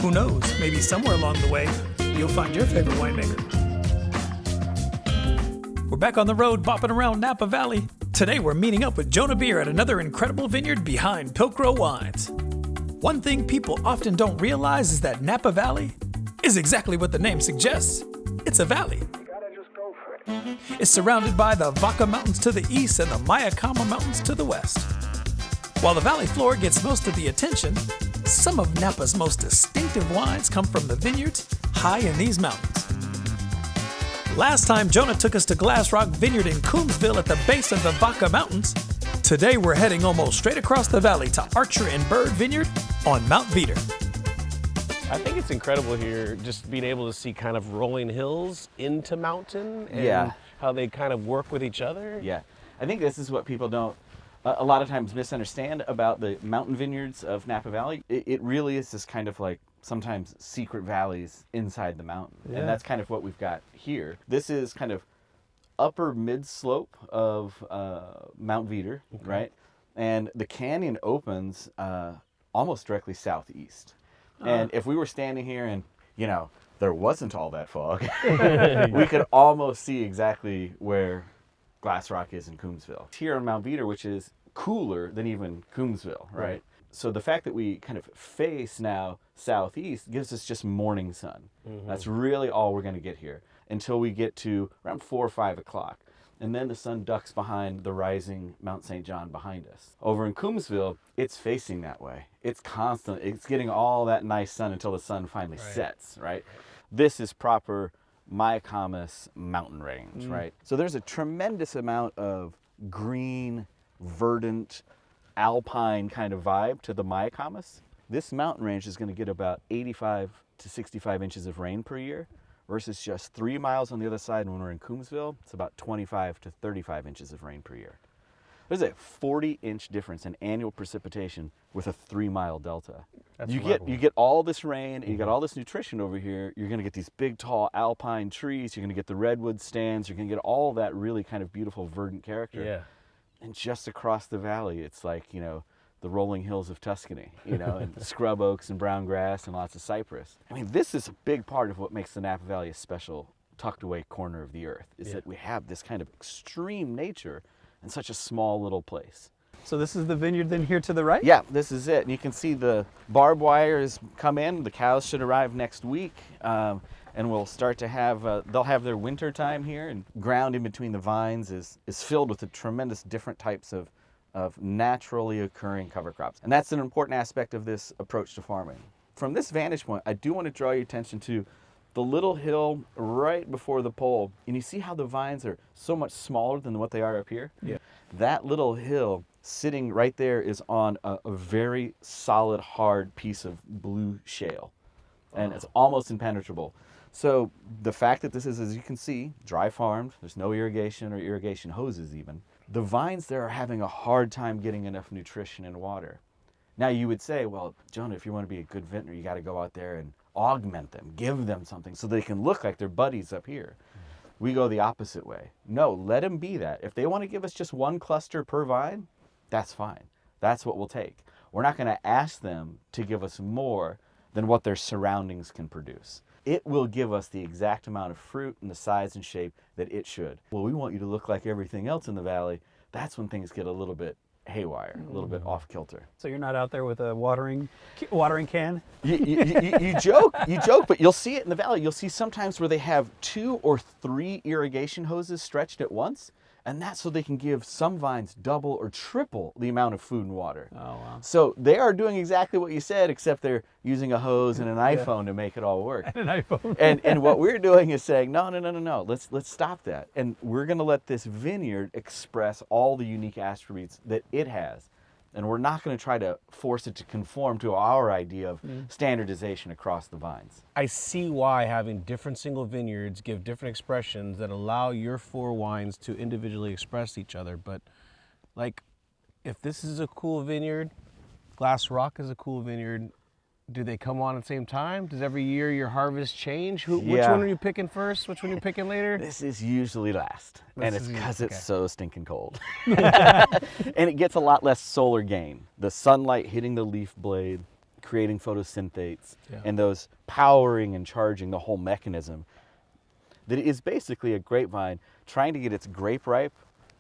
Who knows, maybe somewhere along the way, you'll find your favorite winemaker. We're back on the road bopping around Napa Valley. Today we're meeting up with Jonah Beer at another incredible vineyard behind Pilcrow Wines. One thing people often don't realize is that Napa Valley is exactly what the name suggests. It's a valley. It's surrounded by the Vaca Mountains to the east and the Mayakama Mountains to the west. While the valley floor gets most of the attention, some of Napa's most distinctive wines come from the vineyards high in these mountains. Last time Jonah took us to Glass Rock Vineyard in Coombsville at the base of the Vaca Mountains. Today we're heading almost straight across the valley to Archer and Byrd Vineyard on Mount Veeder. I think it's incredible here just being able to see kind of rolling hills into mountain and how they kind of work with each other. Yeah, I think this is what people don't a lot of times misunderstand about the mountain vineyards of Napa Valley. It really is this kind of like sometimes secret valleys inside the mountain. Yeah. And that's kind of what we've got here. This is kind of upper mid-slope of Mount Veeder, right? And the canyon opens almost directly southeast. And if we were standing here and, you know, there wasn't all that fog, we could almost see exactly where Glass Rock is in Coombsville. Here on Mount Veeder, which is cooler than even Coombsville, right? So the fact that we kind of face now southeast gives us just morning sun. That's really all we're going to get here until we get to around 4 or 5 o'clock. And then the sun ducks behind the rising Mount St. John behind us. Over in Coombsville, it's facing that way. It's constant. It's getting all that nice sun until the sun finally sets, right? This is proper Mayakamas mountain range, right? So there's a tremendous amount of green, verdant, alpine kind of vibe to the Mayakamas. This mountain range is going to get about 85 to 65 inches of rain per year, versus just 3 miles on the other side. And when we're in Coombsville, it's about 25 to 35 inches of rain per year. There's a 40-inch difference in annual precipitation with a 3-mile delta. You get all this rain, and you got all this nutrition over here. You're going to get these big, tall alpine trees. You're going to get the redwood stands. You're going to get all that really kind of beautiful verdant character. Yeah. And just across the valley, it's like, you know, the rolling hills of Tuscany, you know, and scrub oaks and brown grass and lots of cypress. I mean, this is a big part of what makes the Napa Valley a special tucked away corner of the earth, is that we have this kind of extreme nature in such a small little place. So this is the vineyard then here to the right? Yeah, this is it. And you can see the barbed wire has come in. The cows should arrive next week. And we'll start to have, they'll have their winter time here, and ground in between the vines is filled with the tremendous different types of naturally occurring cover crops. And that's an important aspect of this approach to farming. From this vantage point, I do want to draw your attention to the little hill right before the pole. And you see how the vines are so much smaller than what they are up here? Yeah. That little hill sitting right there is on a very solid, hard piece of blue shale. And it's almost impenetrable. So the fact that this is, as you can see, dry farmed, there's no irrigation or irrigation hoses even, the vines there are having a hard time getting enough nutrition and water. Now you would say, well, Jonah, if you want to be a good vintner, you got to go out there and augment them, give them something so they can look like their buddies up here. We go the opposite way. No, let them be that. If they want to give us just one cluster per vine, that's fine. That's what we'll take. We're not going to ask them to give us more than what their surroundings can produce. It will give us the exact amount of fruit and the size and shape that it should. Well, we want you to look like everything else in the valley. That's when things get a little bit haywire, a little bit off kilter. So you're not out there with a watering can? You joke, but you'll see it in the valley. You'll see sometimes where they have 2 or 3 irrigation hoses stretched at once, and that's so they can give some vines double or triple the amount of food and water. Oh, wow. So they are doing exactly what you said, except they're using a hose and an iPhone to make it all work. And an iPhone. and what we're doing is saying, no, let's stop that. And we're going to let this vineyard express all the unique attributes that it has. And we're not going to try to force it to conform to our idea of standardization across the vines. I see why having different single vineyards give different expressions that allow your 4 wines to individually express each other. But like, if this is a cool vineyard, Glass Rock is a cool vineyard, do they come on at the same time? Does every year your harvest change? Which one are you picking first? Which one are you picking later? This is usually last. And it's because it's so stinking cold. And it gets a lot less solar gain. The sunlight hitting the leaf blade, creating photosynthates Yeah. and those powering and charging the whole mechanism, that it is basically a grapevine trying to get its grape ripe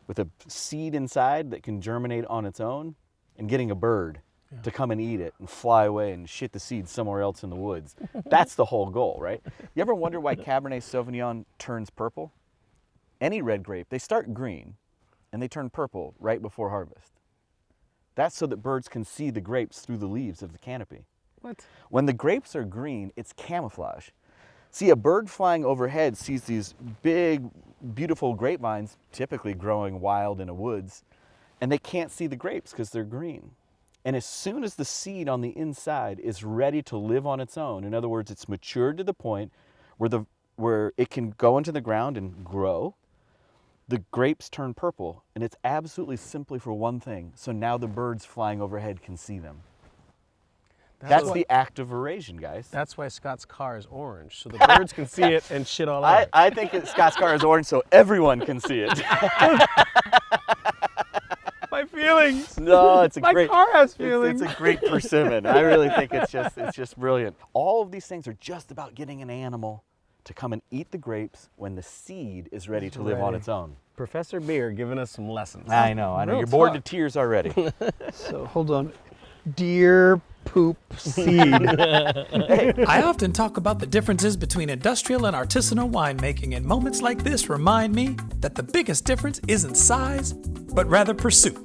with a seed inside that can germinate on its own, and getting a bird to come and eat it and fly away and shit the seed somewhere else in the woods. That's the whole goal, right? You ever wonder why Cabernet Sauvignon turns purple? Any red grape, they start green and they turn purple right before harvest. That's so that birds can see the grapes through the leaves of the canopy. What? When the grapes are green, it's camouflage. See, a bird flying overhead sees these big, beautiful grapevines, typically growing wild in a woods, and they can't see the grapes because they're green. And as soon as the seed on the inside is ready to live on its own, in other words, it's matured to the point where it can go into the ground and grow, the grapes turn purple. And it's absolutely simply for one thing. So now the birds flying overhead can see them. That's the act of aeration, guys. That's why Scott's car is orange, so the birds can see it and shit all over it. I think Scott's car is orange so everyone can see it. My feelings. No, it's a My great. car has feelings. It's a great persimmon. I really think it's just brilliant. All of these things are just about getting an animal to come and eat the grapes when the seed is ready to live on its own. Professor Beer giving us some lessons. I know. Real You're bored to talk. tears already. So hold on. Deer poop seed. I often talk about the differences between industrial and artisanal winemaking, and moments like this remind me that the biggest difference isn't size, but rather pursuit.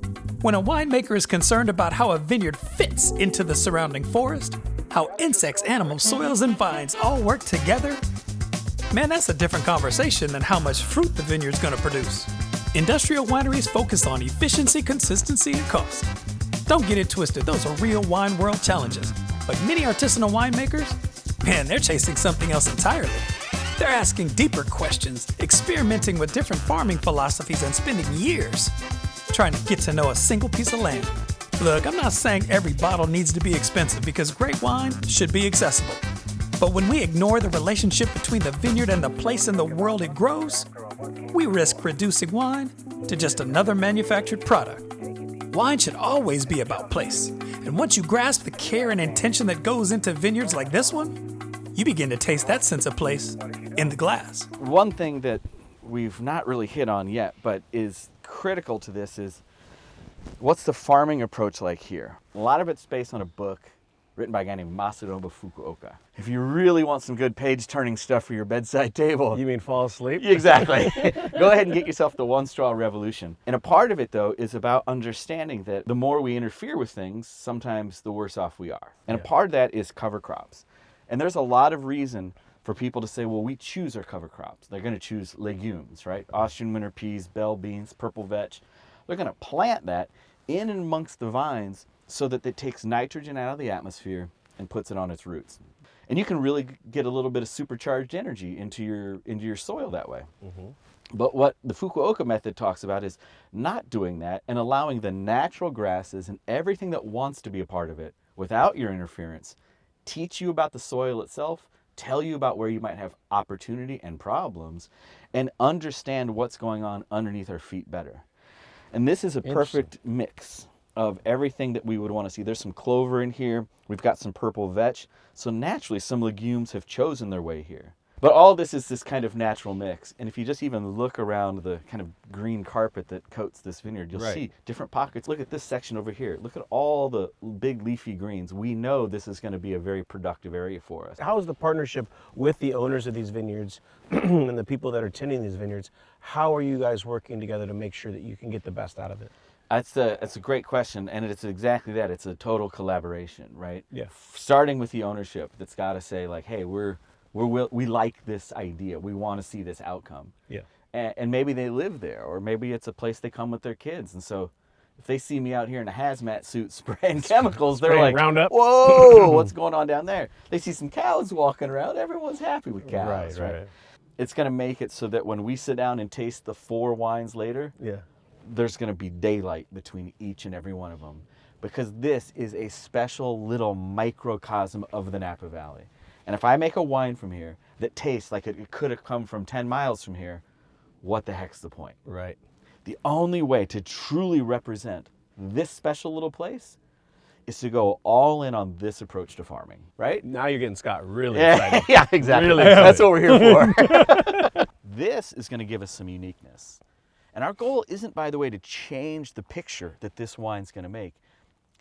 When a winemaker is concerned about how a vineyard fits into the surrounding forest, how insects, animals, soils, and vines all work together, man, that's a different conversation than how much fruit the vineyard's gonna produce. Industrial wineries focus on efficiency, consistency, and cost. Don't get it twisted, those are real wine world challenges. But many artisanal winemakers, man, they're chasing something else entirely. They're asking deeper questions, experimenting with different farming philosophies, and spending years trying to get to know a single piece of land. Look, I'm not saying every bottle needs to be expensive, because great wine should be accessible. But when we ignore the relationship between the vineyard and the place in the world it grows, we risk reducing wine to just another manufactured product. Wine should always be about place. And once you grasp the care and intention that goes into vineyards like this one, you begin to taste that sense of place in the glass. One thing that we've not really hit on yet, but is critical to this, is what's the farming approach like here? A lot of it's based on a book written by a guy named Masatomo Fukuoka. If you really want some good page-turning stuff for your bedside table. You mean fall asleep? Exactly. Go ahead and get yourself the One Straw Revolution. And a part of it, though, is about understanding that the more we interfere with things, sometimes the worse off we are. And a part of that is cover crops. And there's a lot of reason for people to say, well, we choose our cover crops. They're going to choose legumes, right? Austrian winter peas, bell beans, purple vetch. They're going to plant that in and amongst the vines so that it takes nitrogen out of the atmosphere and puts it on its roots. And you can really get a little bit of supercharged energy into your soil that way. Mm-hmm. But what the Fukuoka method talks about is not doing that and allowing the natural grasses and everything that wants to be a part of it without your interference teach you about the soil itself, tell you about where you might have opportunity and problems, and understand what's going on underneath our feet better. And this is a perfect mix of everything that we would want to see. There's some clover in here. We've got some purple vetch. So naturally, some legumes have chosen their way here. But all this is this kind of natural mix. And if you just even look around the kind of green carpet that coats this vineyard, you'll see different pockets. Look at this section over here. Look at all the big leafy greens. We know this is going to be a very productive area for us. How is the partnership with the owners of these vineyards and the people that are tending these vineyards? How are you guys working together to make sure that you can get the best out of it? That's a great question, and it's exactly that. It's a total collaboration, right? Yeah. Starting with the ownership that's got to say, like, hey, we like this idea. We want to see this outcome. Yeah. And maybe they live there, or maybe it's a place they come with their kids. And so if they see me out here in a hazmat suit spraying chemicals, they're like, Roundup. whoa, what's going on down there? They see some cows walking around. Everyone's happy with cows, right? It's going to make it so that when we sit down and taste the 4 wines later, there's going to be daylight between each and every one of them, because this is a special little microcosm of the Napa Valley. And if I make a wine from here that tastes like it could have come from 10 miles from here, what the heck's the point? Right. The only way to truly represent this special little place is to go all in on this approach to farming, right? Now you're getting Scott really excited. Yeah, exactly. Really That's what we're here for. This is going to give us some uniqueness. And our goal isn't, by the way, to change the picture that this wine's going to make.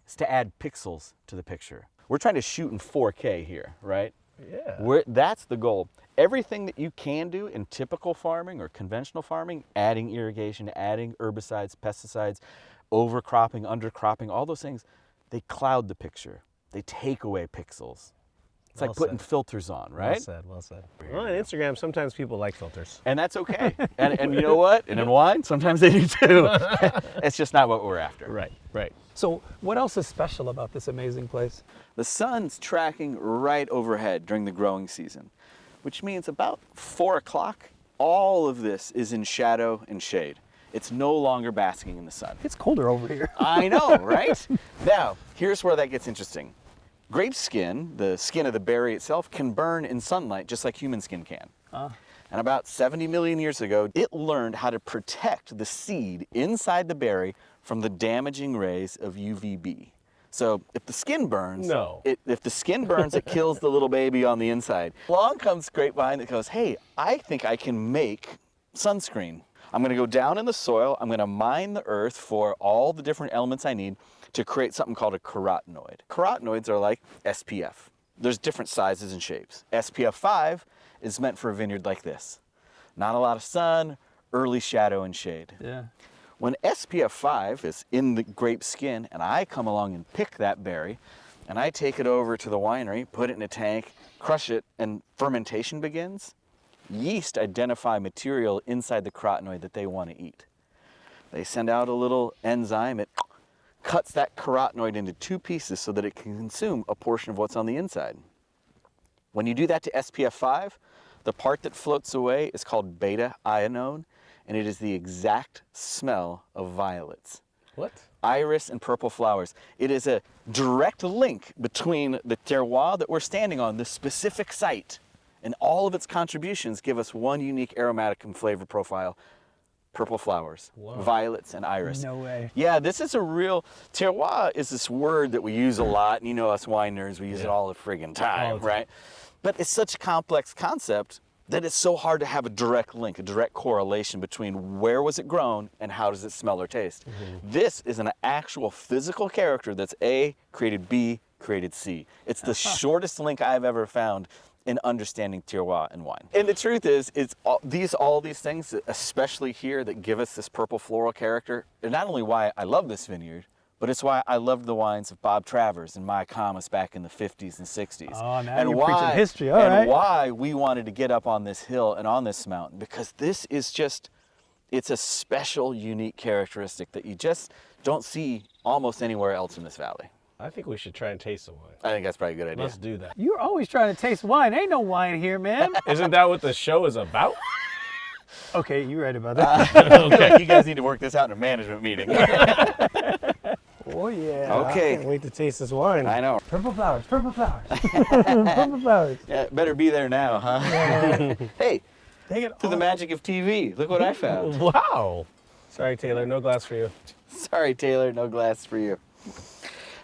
It's to add pixels to the picture. We're trying to shoot in 4K here, right? Yeah. That's the goal. Everything that you can do in typical farming or conventional farming, adding irrigation, adding herbicides, pesticides, overcropping, undercropping, all those things, they cloud the picture. They take away pixels. It's like putting filters on, right? Well said. Well, on Instagram, sometimes people like filters. And that's okay. and you know what? And in wine, sometimes they do too. It's just not what we're after. Right. So what else is special about this amazing place? The sun's tracking right overhead during the growing season, which means about 4 o'clock, all of this is in shadow and shade. It's no longer basking in the sun. It's colder over here. I know, right? Now, here's where that gets interesting. Grape skin, the skin of the berry itself, can burn in sunlight just like human skin can. And about 70 million years ago, it learned how to protect the seed inside the berry from the damaging rays of UVB. So if the skin burns, it kills the little baby on the inside. Along comes grapevine that goes, hey, I think I can make sunscreen. I'm gonna go down in the soil, I'm gonna mine the earth for all the different elements I need to create something called a carotenoid. Carotenoids are like SPF. There's different sizes and shapes. SPF 5 is meant for a vineyard like this. Not a lot of sun, early shadow and shade. Yeah. When SPF 5 is in the grape skin and I come along and pick that berry and I take it over to the winery, put it in a tank, crush it, and fermentation begins, yeast identify material inside the carotenoid that they want to eat. They send out a little enzyme, it cuts that carotenoid into 2 pieces so that it can consume a portion of what's on the inside. When you do that to SPF 5, the part that floats away is called beta ionone, and it is the exact smell of violets. What? Iris and purple flowers. It is a direct link between the terroir that we're standing on, this specific site, and all of its contributions give us one unique aromatic and flavor profile: purple flowers, violets, and iris. No way. Yeah, this is a real, terroir is this word that we use a lot, and you know us wine nerds, we use it all the friggin' time, right? But it's such a complex concept that it's so hard to have a direct link, a direct correlation between where was it grown and how does it smell or taste. This is an actual physical character that's A created B created C. It's the shortest link I've ever found in understanding terroir and wine. And the truth is, it's all these things, especially here, that give us this purple floral character, are not only why I love this vineyard, but it's why I loved the wines of Bob Travers and Mike Thomas back in the 50s and 60s. Oh, now and you're why, preaching history, all and right. why we wanted to get up on this hill and on this mountain, because this is just, it's a special, unique characteristic that you just don't see almost anywhere else in this valley. I think we should try and taste some wine. I think that's probably a good idea. Let's do that. You're always trying to taste wine. Ain't no wine here, man. Isn't that what the show is about? Okay, you're right about that. Okay, you guys need to work this out in a management meeting. Oh, yeah. Okay. I can't wait to taste this wine. I know. Purple flowers, purple flowers. Purple flowers. Yeah, better be there now, huh? Hey, Dang it. through the magic of TV, look what I found. Wow. Sorry, Taylor, no glass for you. Sorry, Taylor, no glass for you.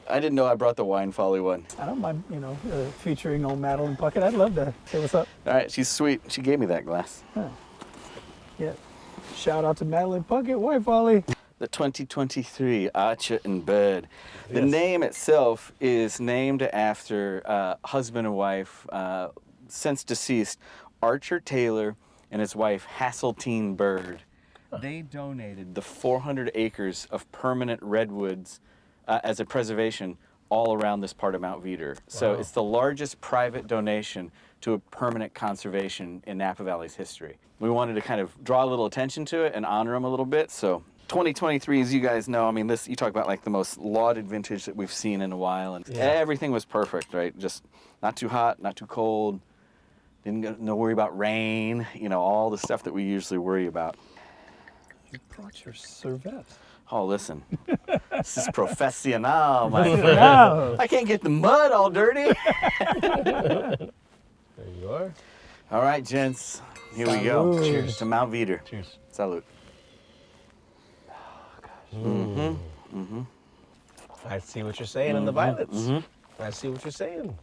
I didn't know I brought the Wine Folly one. I don't mind, featuring old Madeline Puckett. I'd love to. Hey, what's up? All right, she's sweet. She gave me that glass. Yeah. Shout out to Madeline Puckett, Wine Folly. The 2023 Archer Byrd. The name itself is named after husband and wife, since deceased, Archer Taylor and his wife, Hasseltine Byrd. They donated the 400 acres of permanent redwoods as a preservation all around this part of Mount Veeder. Wow. So it's the largest private donation to a permanent conservation in Napa Valley's history. We wanted to kind of draw a little attention to it and honor them a little bit. So 2023, as you guys know, I mean, this, you talk about like the most lauded vintage that we've seen in a while, and everything was perfect, right? Just not too hot, not too cold, didn't no worry about rain, all the stuff that we usually worry about. You brought your Cervette. Oh, listen, this is professional, my friend. I can't get the mud all dirty. There you are. All right, gents, here we go. Cheers to Mount Veeder. Cheers. Salute. I see what you're saying in the violets. I see what you're saying.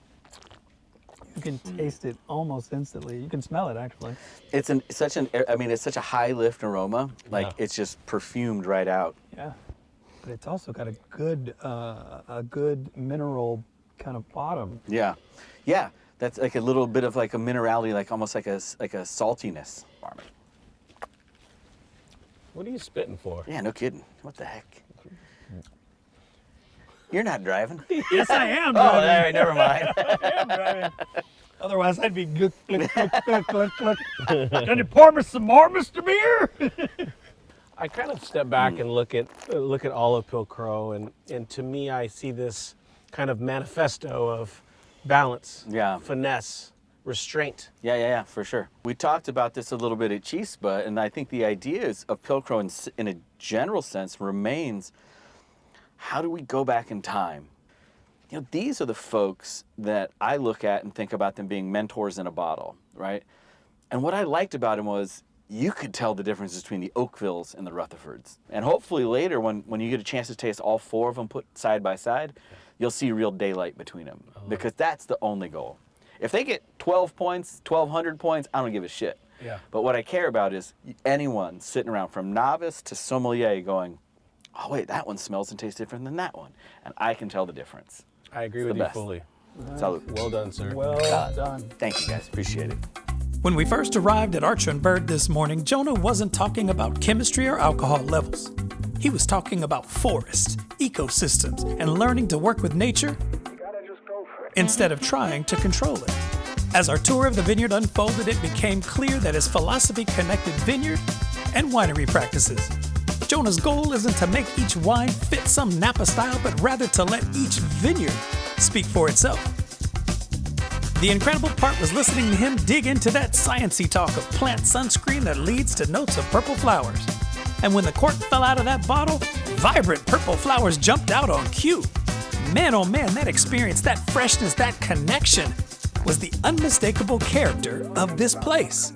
You can taste it almost instantly. You can smell it actually. It's such a high lift aroma. Like it's just perfumed right out. Yeah, but it's also got a good mineral kind of bottom. Yeah, yeah. That's like a little bit of like a minerality, like almost like a saltiness. What are you spitting for? Yeah, no kidding. What the heck? You're not driving. Yes, I am. Oh, all right, never mind. I am driving. Otherwise, I'd be gluk, gluk, gluk, gluk, gluk, gluk. Can you pour me some more, Mr. Beer? I kind of step back and look at all of Pilcrow, and to me, I see this kind of manifesto of balance, finesse, restraint. Yeah, for sure. We talked about this a little bit at Chispa, and I think the ideas of Pilcrow in a general sense remains, how do we go back in time? You know, these are the folks that I look at and think about them being mentors in a bottle, right? And what I liked about him was you could tell the difference between the Oakvilles and the Rutherfords. And hopefully later, when you get a chance to taste all four of them put side by side, you'll see real daylight between them, because that's the only goal. If they get 12 points, 1,200 points, I don't give a shit. Yeah. But what I care about is anyone sitting around from novice to sommelier going, oh wait, that one smells and tastes different than that one. And I can tell the difference. I agree with you fully. Salute. Well done, sir. Well done. Thank you guys, appreciate it. When we first arrived at Archer Byrd this morning, Jonah wasn't talking about chemistry or alcohol levels. He was talking about forests, ecosystems, and learning to work with nature instead of trying to control it. As our tour of the vineyard unfolded, it became clear that his philosophy connected vineyard and winery practices. Jonah's goal isn't to make each wine fit some Napa style, but rather to let each vineyard speak for itself. The incredible part was listening to him dig into that sciencey talk of plant sunscreen that leads to notes of purple flowers. And when the cork fell out of that bottle, vibrant purple flowers jumped out on cue. Man, oh man, that experience, that freshness, that connection was the unmistakable character of this place.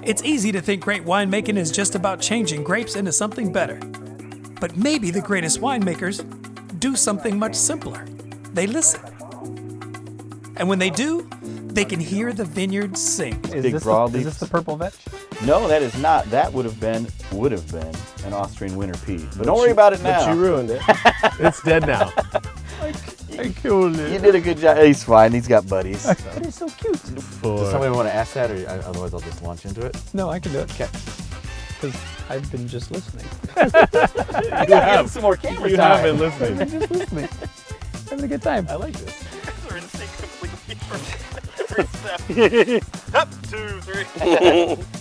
It's easy to think great winemaking is just about changing grapes into something better. But maybe the greatest winemakers do something much simpler. They listen. And when they do, they can hear the vineyard sing. Is this the purple vetch? No, that is not. That would have been an Austrian winter pea. But don't worry about it now. But you ruined it. It's dead now. I killed it. You did a good job. He's fine. He's got buddies. But it's so cute. Does somebody want to ask that, or otherwise I'll just launch into it? No, I can do it. Okay. Because I've been just listening. I got some more camera time. You have been listening. I've been just listening. Having a good time. I like this. We're in sync completely. Up, 2, 3.